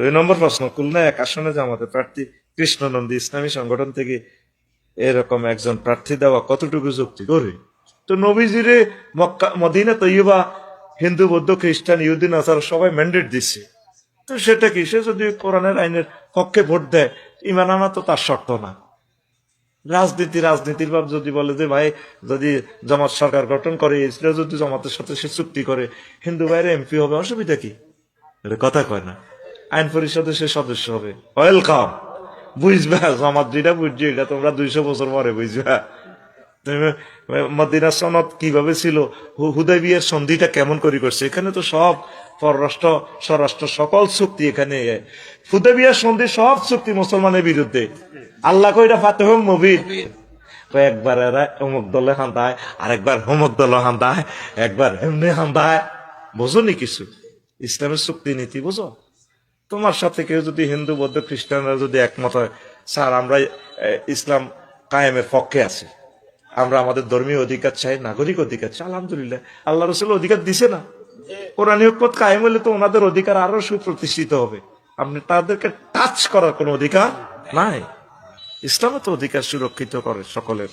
2 নম্বর প্রশ্ন, খুলনা 1 আসনে জামাতে প্রার্থী কৃষ্ণনন্দী ইসলামী সংগঠন থেকে এরকম একজন প্রার্থী দেওয়া কতটুকু যুক্তি করে? তো নবীজিরে মক্কা মদিনা তৈয়বা হিন্দু বৌদ্ধ খ্রিস্টান ইহুদি নাসারা সবাই ম্যান্ডেট দিচ্ছে, তো সেটা কি? সে যদি কোরআনের আইনের পক্ষে ভোট দেয়, ইমান আনা তো তার শর্ত না। রাজনীতির ভাব যদি বলে যে ভাই, যদি জামাত সরকার গঠন করে, ইসরায়েল যদি জামাতের সাথে সে চুক্তি করে, হিন্দু ভাইয়ের এমপি হবে, অসুবিধা কি? এটা কথা কয় না। আইন পরিষদে সে সদস্য হবে, ওয়েলকাম। বুঝবা, জামাত যেটা বুঝছি এটা তোমরা 200 বছর পরে বুঝবা। তুমি মদিনা সনদ কিভাবে ছিল, হুদাইবিয়ার সন্ধিটা কেমন করে করছে, এখানে তো সব পররাষ্ট্র স্বরাষ্ট্র সকল চুক্তি এখানে। হুদাইবিয়ার সন্ধি সব চুক্তি মুসলমানের বিরুদ্ধে। আল্লাহ কইরা ফাতেহুম মুবিন। একবার এরা অমুক দলে হান্দায়, আরেকবার অমুক দলে হান্দায়, একবার এমনি হান্দায়। বোঝো নি কিছু? ইসলামের চুক্তি নীতি বোঝো? তোমার সাথে কেউ যদি হিন্দু বৌদ্ধ খ্রিস্টানরা যদি একমত হয়, স্যার আমরা ইসলাম কায়েমের পক্ষে আছি, আমরা আমাদের ধর্মীয় অধিকার চাই, নাগরিক অধিকার চাই, আলহামদুলিল্লাহ, আল্লাহ রসুল অধিকার দিছে না? কোরআনী হুকুমত কায়েম হলে তো ওনাদের অধিকার আরো সুপ্রতিষ্ঠিত হবে। আপনি তাদেরকে টাচ করার কোনো অধিকার নাই। ইসলামে তো অধিকার সুরক্ষিত করে সকলের।